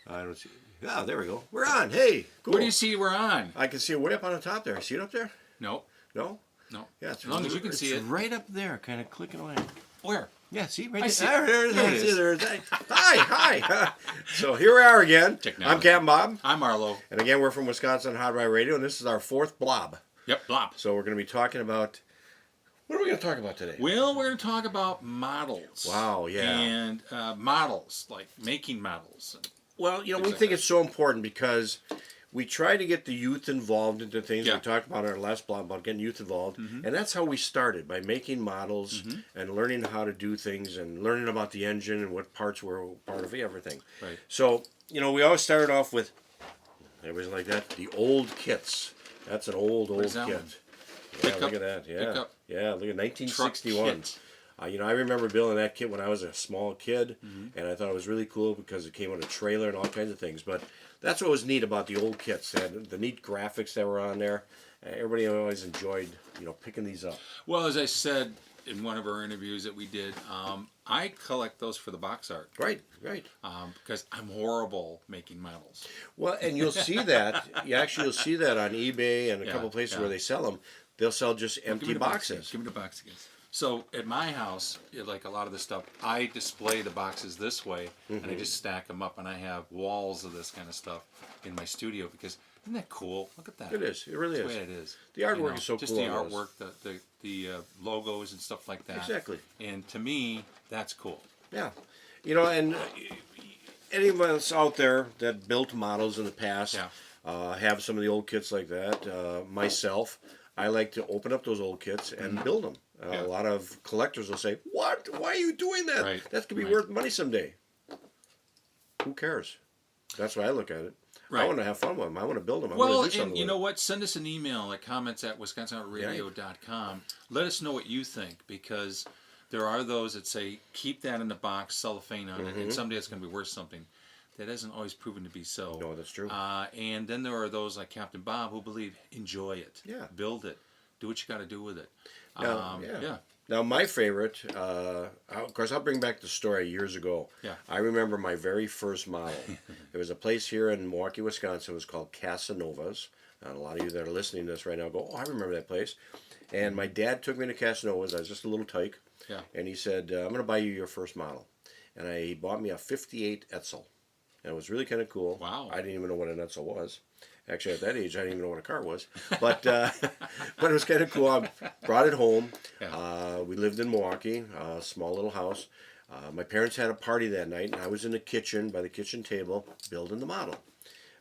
I don't see. Yeah, there we go. We're on. Hey, cool. Where do you see we're on? I can see it way up on the top there. See it up there? No. No? No. Yeah, it's as long as you can see it. right up there, kind of clicking away. Where? Yeah, see right I there. see. There it is. is. There it is. Hi. So here we are again. Technology. I'm Captain Bob. I'm Arlo. And again, we're from Wisconsin Hot Rod Radio, and this is our fourth Blob. Yep, Blob. So we're going to be talking about, what are we going to talk about today? Well, we're going to talk about models. Wow, yeah. And models, like making models. Well, we think it's so important because we try to get the youth involved into things. Yeah. We talked about in our last blog about getting youth involved. And that's how we started, by making models and learning how to do things and learning about the engine and what parts were part of everything. Right. So, we always started off with, everybody's like that, the old kits. That's an old kit. One? Yeah, look at that. Yeah. Pickup. Yeah, look at 1961. I remember building that kit when I was a small kid, and I thought it was really cool because it came with a trailer and all kinds of things. But that's what was neat about the old kits. They had the neat graphics that were on there. Everybody always enjoyed, picking these up. Well, as I said in one of our interviews that we did, I collect those for the box art. Right. Because I'm horrible making models. Well, and you'll see that. You'll see that on eBay and a Yeah, couple places yeah. where they sell them. They'll sell just Give empty me the box boxes. again. Give me the box again. So at my house, like a lot of the stuff, I display the boxes this way, and I just stack them up, and I have walls of this kind of stuff in my studio because isn't that cool? Look at that. It is. It really That's is. the way it is. The artwork is so just cool the on those. artwork, the logos and stuff like that. Exactly. And to me, that's cool. Yeah. And anyone else out there that built models in the past have some of the old kits like that. Myself, I like to open up those old kits and build them. A lot of collectors will say, "What? Why are you doing that? Right. That could be worth money someday." Who cares? That's why I look at it. Right. I want to have fun with them. I want to build them. I Well, want to do something and you with know what? Send us an email at comments@wisconsinradio.com. Let us know what you think, because there are those that say, keep that in the box, cellophane on it, and someday it's going to be worth something. That hasn't always proven to be so. No, that's true. And then there are those like Captain Bob who believe, enjoy it. Yeah. Build it. Do what you got to do with it. Now, Now, my favorite, of course, I'll bring back the story years ago. Yeah. I remember my very first model. There was a place here in Milwaukee, Wisconsin. It was called Casanova's. And a lot of you that are listening to this right now go, "Oh, I remember that place." And my dad took me to Casanova's. I was just a little tyke. Yeah. And he said, "I'm going to buy you your first model." And he bought me a 58 Etzel. And it was really kind of cool. Wow. I didn't even know what an Etzel was. Actually, at that age, I didn't even know what a car was. But but it was kind of cool. I brought it home. Yeah. We lived in Milwaukee, a small little house. My parents had a party that night, and I was in the kitchen, by the kitchen table, building the model.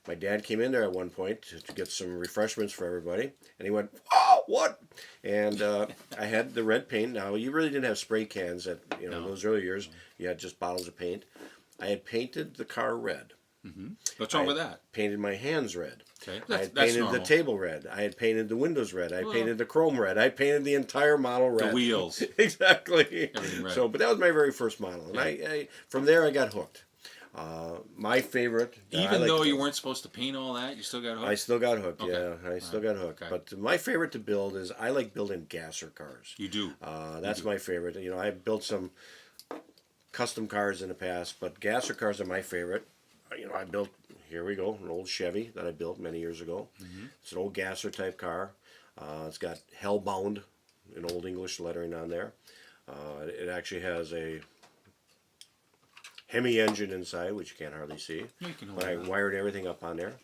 My dad came in there at one point to get some refreshments for everybody, and he went, "Oh, what?" And I had the red paint. Now, you really didn't have spray cans at those early years. You had just bottles of paint. I had painted the car red. What's wrong with that? Painted my hands red. Okay. I had That's painted normal. the table red. I had painted the windows red. I painted the chrome red. I painted the entire model red. The wheels. Exactly. Everything red. So, but that was my very first model, and I from there I got hooked. My favorite, Even though you weren't supposed to paint all that, you still got hooked? I still got hooked. Okay. Yeah, I still got hooked. Okay. But my favorite to build is I like building gasser cars. You do. That's my favorite. I built some custom cars in the past, but gasser cars are my favorite. I built, here we go, an old Chevy that I built many years ago. It's an old gasser type car. It's got Hellbound in Old English lettering on there. It actually has a Hemi engine inside, which you can't hardly see. You can hold But I it up. wired everything up on there.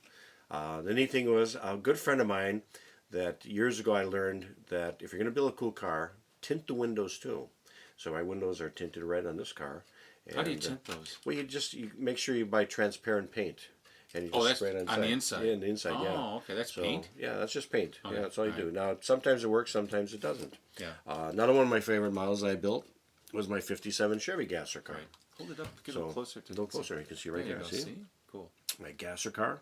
The neat thing was, a good friend of mine that years ago I learned that if you're going to build a cool car, tint the windows too. So my windows are tinted red on this car. How do you And, tint those? Well, you make sure you buy transparent paint, and you just That's spray it on the inside? Yeah, on the inside. Oh, yeah. okay. That's So, paint? Yeah, that's just paint. Okay, Yeah, that's all you do. alright. Now, sometimes it works, sometimes it doesn't. Yeah. Another one of my favorite models I built was my '57 Chevy gasser car. Right. Hold it up. Get a So, little closer to a little closer. You can see right There there. you go. See? Cool. My gasser car.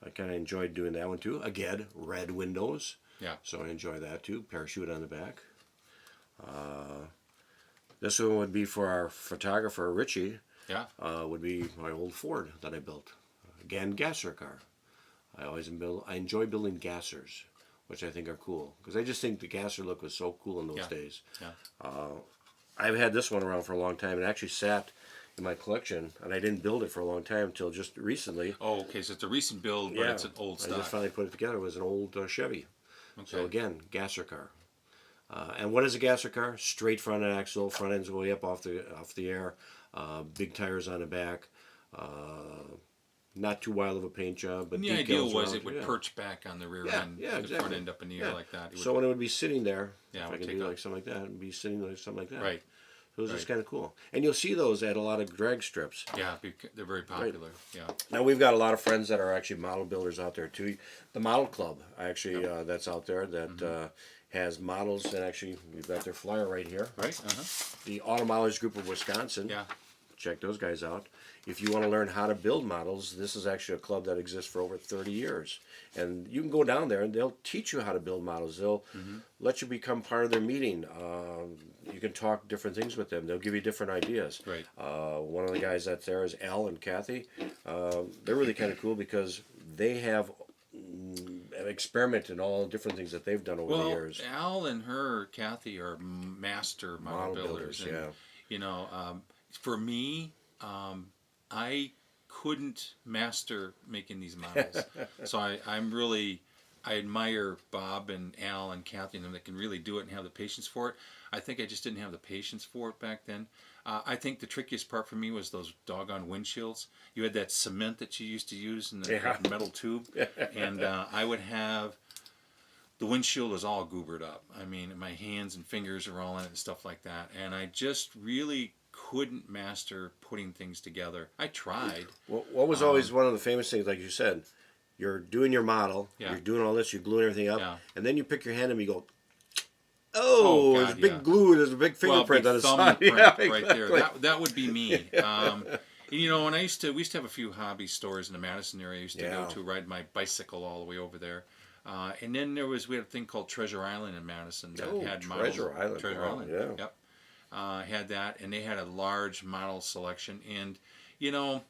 I kind of enjoyed doing that one too. Again, red windows. Yeah. So I enjoy that too. Parachute on the back. This one would be for our photographer, Richie. Yeah. Would be my old Ford that I built. Again, gasser car. I enjoy building gassers, which I think are cool. Because I just think the gasser look was so cool in those days. Yeah. I've had this one around for a long time. It actually sat in my collection, and I didn't build it for a long time until just recently. Oh, okay. So it's a recent build, but it's an old I stock. just finally put it together. It was an old Chevy. Okay. So again, gasser car. And what is a gasser car? Straight front axle, front end's way up off the air, big tires on the back. Not too wild of a paint job, but And the idea was around, it would perch back on the rear end, yeah, the exactly. front end up in the air like that. It So when it would be sitting there, Yeah, it if I would can take do off. like something like that, it would be sitting like something like that. Right. So it was just Right. kind of cool. And you'll see those at a lot of drag strips. Yeah, they're very popular. Yeah. Now we've got a lot of friends that are actually model builders out there too. The Model Club, actually, that's out there that has models. And actually, we've got their flyer right here. Right. The Automolers Group of Wisconsin. Yeah. Check those guys out. If you want to learn how to build models, this is actually a club that exists for over 30 years. And you can go down there and they'll teach you how to build models. They'll let you become part of their meeting. You can talk different things with them. They'll give you different ideas. Right. One of the guys that's there is Al and Kathy. They're really kind of cool because they have experimented in all different things that they've done over the years. Al and Kathy, are master model builders. And, yeah. You know, for me, I couldn't master making these models. So I admire Bob and Al and Kathy and them that can really do it and have the patience for it. I think I just didn't have the patience for it back then. I think the trickiest part for me was those doggone windshields. You had that cement that you used to use in the metal tube, and I would have the windshield was all goobered up. I mean, my hands and fingers are all in it and stuff like that, and I just really couldn't master putting things together. I tried. What was always one of the famous things, like you said, you're doing your model, you're doing all this, you're gluing everything up, and then you pick your hand and you go, oh, God, there's a big glue, there's a big fingerprint on the side. Thumbprint right there. That would be me. You know, when we used to have a few hobby stores in the Madison area. I used to go to ride my bicycle all the way over there. And then we had a thing called Treasure Island in Madison that had models. Treasure Island. Yeah. Yep. Had that, and they had a large model selection. And, you know,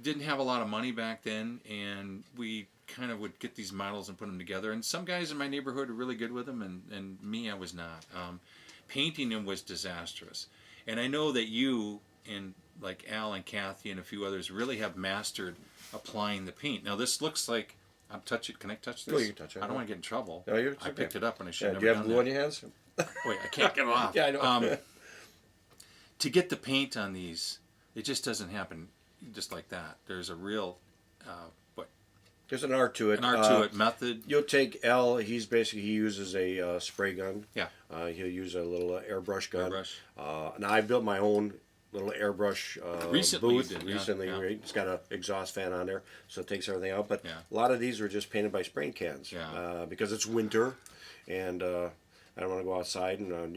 didn't have a lot of money back then, and we kind of would get these models and put them together. And some guys in my neighborhood were really good with them, and me, I was not. Painting them was disastrous. And I know that you and like Al and Kathy and a few others really have mastered applying the paint. Now this looks like I'm touching. Can I touch this? Oh, you can touch it. I don't want to get in trouble. No, I picked it up when I should have do you never have done glue on that. your hands? Wait, I can't get it off. Yeah, I know. To get the paint on these, it just doesn't happen just like that. There's a real, There's an art to it. an art to it, method. You'll take L. He uses a spray gun. Yeah. He'll use a little airbrush gun. Airbrush. Now I built my own little airbrush Recently you booth. did, yeah, Recently, yeah. right? It's got an exhaust fan on there, so it takes everything out. But Yeah. a lot of these were just painted by spray cans. Yeah. Because it's winter, and I don't want to go outside and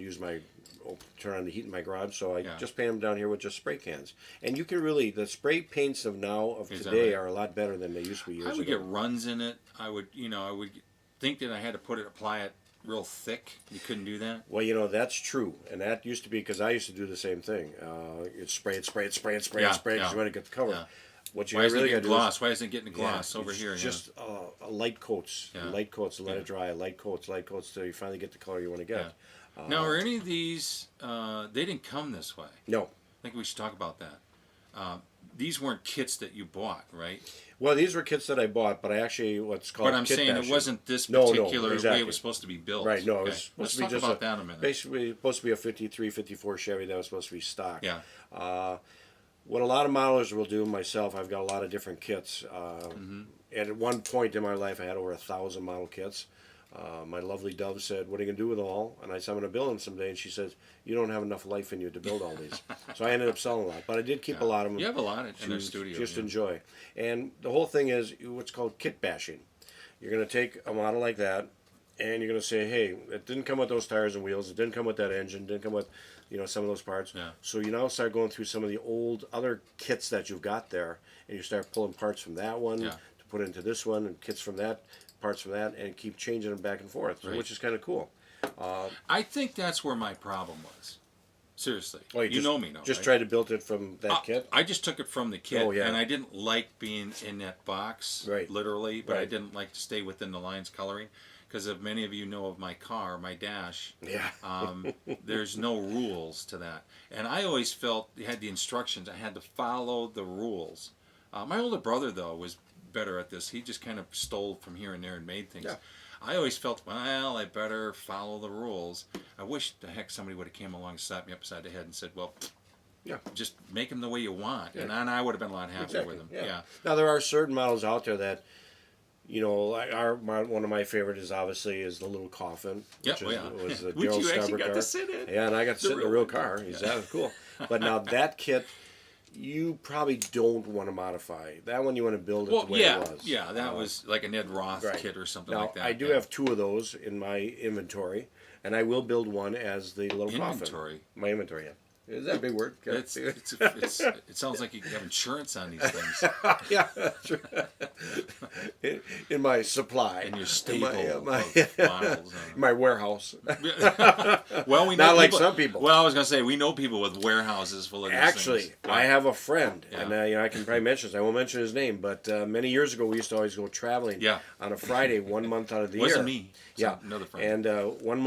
turn on the heat in my garage, so I just paint them down here with just spray cans. And you can really, the spray paints of today are a lot better than they used to be years ago. I would get runs in it. I would think that I had to apply it real thick. You couldn't do that. Well, that's true, and that used to be because I used to do the same thing. You'd spray it because you want to get the color. Yeah. What you Why isn't really it got to getting do gloss? Why isn't it getting gloss over it's here? Just light coats, light coats, let it dry, light coats, till you finally get the color you want to get. Now, are any of these? They didn't come this way. No. I think we should talk about that. These weren't kits that you bought, right? Well, these were kits that I bought, but I actually what's called. But I'm kit saying bashing. it wasn't this No, particular exactly. way it was supposed to be built. Right, no, it Okay. was supposed Let's to be talk just about that in a minute. Basically, supposed to be a 53, 54 Chevy that was supposed to be stock. Yeah. What a lot of modelers will do, myself, I've got a lot of different kits. And at one point in my life, I had over 1,000 model kits. My lovely Dove said, "What are you going to do with them all?" And I said, "I'm going to build them someday." And she says, "You don't have enough life in you to build all these." So I ended up selling a lot. But I did keep a lot of them. You have a lot in the studio. Just enjoy. And the whole thing is what's called kit bashing. You're going to take a model like that, and you're going to say, "Hey, it didn't come with those tires and wheels. It didn't come with that engine. It didn't come with, some of those parts." Yeah. So you now start going through some of the old other kits that you've got there, and you start pulling parts from that one to put into this one, and kits from that, parts from that, and keep changing them back and forth, which is kind of cool. I think that's where my problem was. Seriously. Well, you know me now. Just right? try to build it from that kit? I just took it from the kit, Oh, yeah. and I didn't like being in that box, Right. literally, but I Right. didn't like to stay within the lines coloring. because if many of you know of my car, my dash, Yeah. there's no rules to that. And I always felt you had the instructions. I had to follow the rules. My older brother, though, was better at this. He just kind of stole from here and there and made things. Yeah. I always felt, well, I better follow the rules. I wish the heck somebody would have came along and slapped me upside the head and said, well, Yeah. just make them the way you want. Yeah. And then I would have been a lot happier Exactly. with them. Yeah. Now there are certain models out there that, you know, like one of my favorite is obviously is the little coffin. Yeah, Which yeah. was the Which Daryl you actually Starbird got car. to sit in. Yeah, and I got to sit in the real car. That was cool. But now that kit, you probably don't want to modify. That one you want to build it the way it was. Yeah, that was like a Ned Roth right. kit or something Now, like that. I do have 2 of those in my inventory, and I will build one as the little Inventory? coffin. My inventory, yeah. Is that a big word? It sounds like you have insurance on these things. Yeah, that's right. In my supply. In your stable of models. my warehouse. Well, we know Not like people, some people. Well, I was going to say, we know people with warehouses full of these Actually, things. I have a friend, Yeah. and you know, I can probably mention this. I won't mention his name, but many years ago we used to always go traveling Yeah. on a Friday, 1 month out of the year. Wasn't me. Yeah, Another friend. and one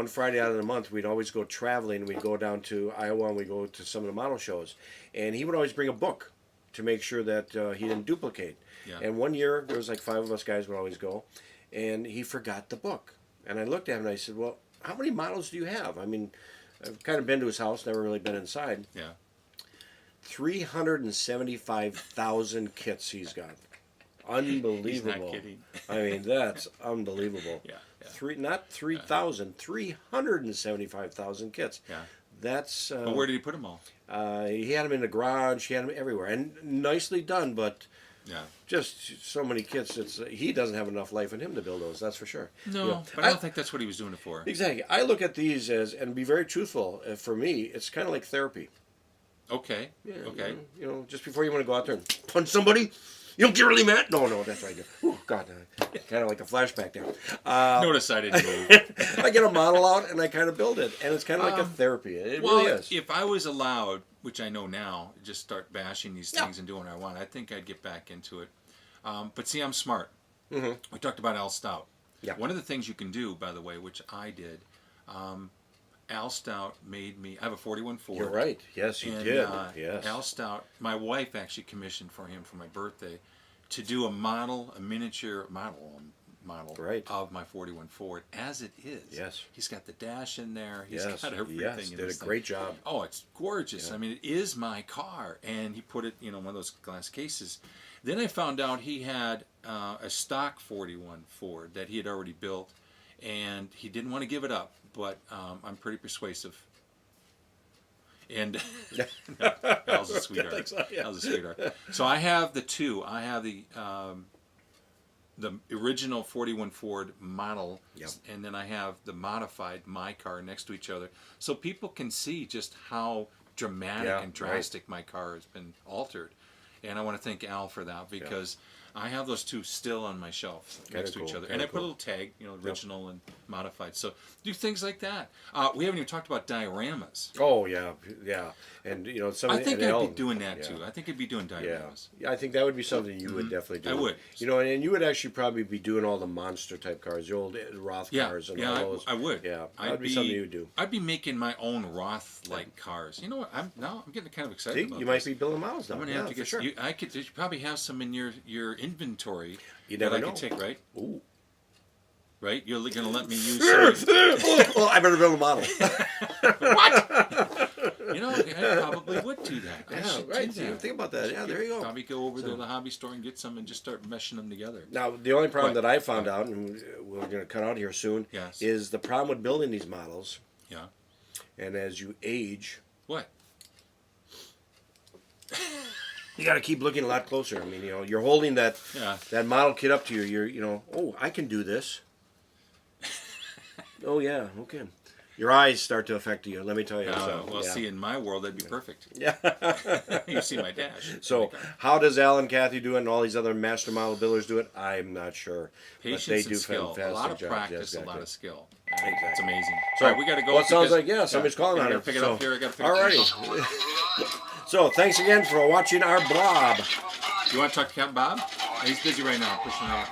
Friday out of the month, we'd always go traveling. We'd go down to Iowa and we'd go to some of the model shows, and he would always bring a book to make sure that he didn't duplicate. Yeah. And one year there was like 5 of us guys would always go, and he forgot the book. And I looked at him and I said, "Well, how many models do you have?" I mean, I've kind of been to his house, never really been inside. Yeah. 375,000 kits he's got. Unbelievable. He's not kidding. I mean, that's unbelievable. Yeah. Not 3,000, 375,000 kits. Yeah. That's. But where did he put them all? He had them in the garage. He had them everywhere, and nicely done. But Yeah. just so many kits. He doesn't have enough life in him to build those. That's for sure. No, You know, but I don't think that's what he was doing it for. Exactly. I look at these as, and be very truthful. For me, it's kind of like therapy. Okay. Yeah, Okay. You know, just before you want to go out there and punch somebody, you don't get really mad. No, that's right. Oh God, kind of like a flashback there. Notice I didn't move. I get a model out and I kind of build it, and it's kind of like a therapy. It Well, really is. if I was allowed, which I know now, just start bashing these things and doing what I want, I think I'd get back into it. But see, I'm smart. Mm-hmm. We talked about Al Stout. Yeah. One of the things you can do, by the way, which I did, Al Stout made me. I have a 41 Ford. You're right. Yes, you And, did. Yes. Al Stout, my wife actually commissioned for him for my birthday to do a miniature model Right. of my 41 Ford as it is. Yes. He's got the dash in there. He's Yes. got everything. Yes. in Did a this thing. great job. Oh, it's gorgeous. Yeah. I mean, it is my car. And he put it, one of those glass cases. Then I found out he had a stock 41 Ford that he had already built, and he didn't want to give it up, but I'm pretty persuasive. And Al's a sweetheart. So, yeah. Al's a sweetheart. So I have the 2. I have the original 41 Ford model, Yep. and then I have the modified my car next to each other, so people can see just how dramatic Yeah, and drastic my car has been altered. And I want to thank Al for that, because I have those 2 still on my shelf next to each cool, other, kinda and I put a little tag, original and modified. So do things like that. We haven't even talked about dioramas. Oh yeah, and some. I think and I'd be doing that yeah. too. I think I'd be doing dioramas. Yeah, I think that would be something you would definitely do. I would. And you would actually probably be doing all the monster type cars, the old Roth cars and all those. I would. Yeah, I'd that would be something you would do. I'd be making my own Roth-like cars. You know what? I'm getting kind of excited See, about you this. might be building models now. I'm gonna yeah, have to for get. sure. You probably have some in your inventory You that never I know. could take, right? Ooh. Right? You're gonna let me use. Some, Well, I better build a model. what? I probably would do that. I Yeah, should right. do See, that. think about that. Yeah, there you go. Probably go over to the hobby store and get some and just start meshing them together. Now, the only problem What? that I found out, and we're going to cut out here soon, Yes. is the problem with building these models. Yeah. And as you age, What? you got to keep looking a lot closer. I mean, you're holding that model kit up to you. You're, oh, I can do this. Oh yeah, okay. Your eyes start to affect you. Let me tell you. See, in my world, that'd be perfect. Yeah. You see my dash. So, how does Al and Kathy do it, and all these other master model builders do it? I'm not sure. Patience but they do and skill. fantastic A lot of jobs. practice, Yes, a lot exactly. of skill. Exactly. It's amazing. So, All right, we got to go. Well, it sounds because- like somebody's calling I on gotta it. pick it up here. I got to pick it up. Alrighty. So, thanks again for watching our Blob. You want to talk to Captain Bob? He's busy right now, pushing it off.